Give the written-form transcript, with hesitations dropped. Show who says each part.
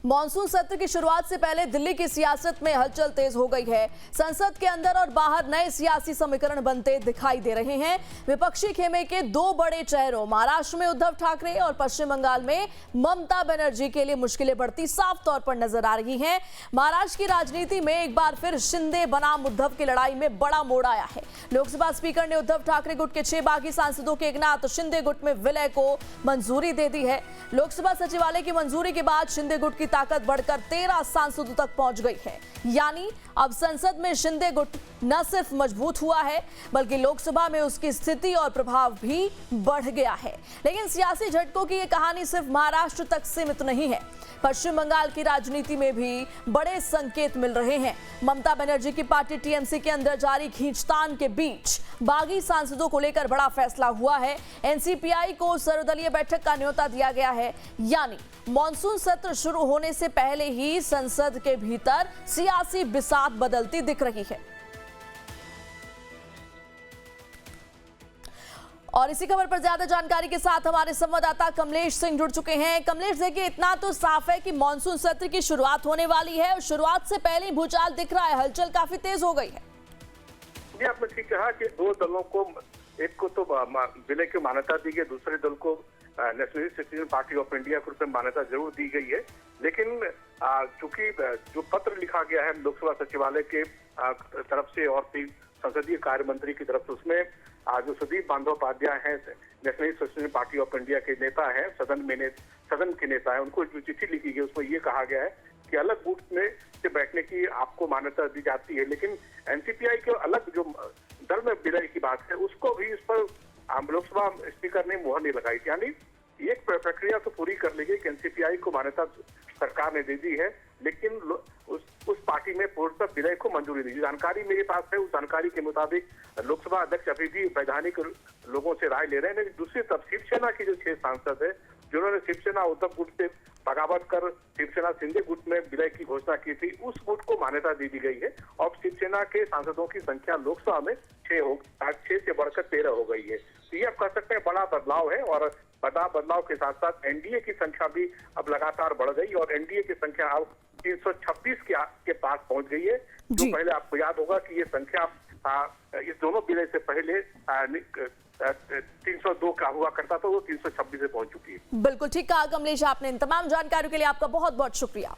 Speaker 1: Monsoon सत्र की शुरुआत से पहले दिल्ली की सियासत में हलचल तेज हो गई है। संसद के अंदर और बाहर नए सियासी समीकरण बनते दिखाई दे रहे हैं। विपक्षी खेमे के दो बड़े चेहरों महाराष्ट्र में उद्धव ठाकरे और पश्चिम बंगाल में ममता बनर्जी के लिए मुश्किलें बढ़ती साफ तौर पर नजर आ रही हैं। महाराष्ट्र की राजनीति में एक बार फिर शिंदे बनाम उद्धव की लड़ाई में बड़ा मोड़ आया है। लोकसभा स्पीकर ने उद्धव ठाकरे गुट के 6 बागी सांसदों के एकनाथ शिंदे गुट में विलय को मंजूरी दे दी है। लोकसभा सचिवालय की मंजूरी के बाद शिंदे गुट की ताकत बढ़कर 13 सांसदों तक पहुंच गई है। यानी अब संसद में शिंदे गुट न सिर्फ मजबूत हुआ है बल्कि लोकसभा में उसकी स्थिति और प्रभाव भी बढ़ गया है। लेकिन सियासी झटकों की यह कहानी सिर्फ महाराष्ट्र तक सीमित नहीं है। पश्चिम बंगाल की राजनीति में भी बड़े संकेत मिल रहे हैं। ममता बनर्जी की पार्टी टीएमसी के अंदर जारी खींचतान के बीच बागी सांसदों को लेकर बड़ा फैसला हुआ है। एनसीपीआई को सर्वदलीय बैठक का न्योता दिया गया है। यानी मॉनसून सत्र शुरू होने से पहले ही संसद के भीतर सियासी बिसात बदलती दिख रही है। और इसी खबर पर ज्यादा जानकारी के साथ हमारे संवाददाता कमलेश सिंह जुड़ चुके हैं। कमलेश, देखिए इतना तो साफ है कि मॉनसून सत्र की शुरुआत होने वाली है और शुरुआत से पहले ही भूचाल दिख रहा है, हलचल काफी तेज हो गई है।
Speaker 2: जी, आपने ठीक कहा कि दो दलों को, एक को तो विलय की मान्यता दी गई, दूसरे दल को nationalist citizen party of India के रूप में मान्यता जरूर दी गई है। लेकिन चूंकि जो पत्र लिखा गया है लोकसभा सचिवालय के तरफ से और फिर संसदीय कार्य मंत्री की तरफ से, उसमें जो सुदीप बंदोपाध्याय हैं, nationalist citizen party of India के नेता हैं, सदन के नेता हैं, उनको जो चिट्ठी लिखी गई उसमें ये कहा गया है कि अलग गुट में से बैठने की आपको मान्यता दी जाती है। लेकिन एनसीपीआई के अलग जो दल में विलय की बात है उसको भी इस पर लोकसभा स्पीकर ने मुहर नहीं लगाई। यानी एक प्रक्रिया तो पूरी कर ली गई कि एनसीपीआई को मान्यता सरकार ने दे दी है, लेकिन उस पार्टी में पूर्णतः विलय को मंजूरी दी। जानकारी मेरे पास है, उस जानकारी के मुताबिक लोकसभा अध्यक्ष अभी भी वैधानिक लोगों से राय ले रहे हैं। लेकिन दूसरी तरफ शिवसेना की जो 6 सांसद है जिन्होंने शिवसेना उद्धव गुट से बगावत कर शिवसेना शिंदे गुट में विलय की घोषणा की थी, उस गुट को मान्यता दे दी गई है और शिवसेना के सांसदों की संख्या लोकसभा में 6 से बढ़कर 13 हो गई है। तो ये आप कह सकते हैं बड़ा बदलाव है और बदलाव के साथ साथ एनडीए की संख्या भी अब लगातार बढ़ गई और एनडीए की संख्या अब 326 के पास पहुंच गई है। जो पहले आपको याद होगा कि ये संख्या इस दोनों विलय से पहले 302 का हुआ करता था, वो 326 से पहुंच चुकी है।
Speaker 1: बिल्कुल ठीक कहा कमलेश आपने। इन तमाम जानकारियों के लिए आपका बहुत बहुत शुक्रिया।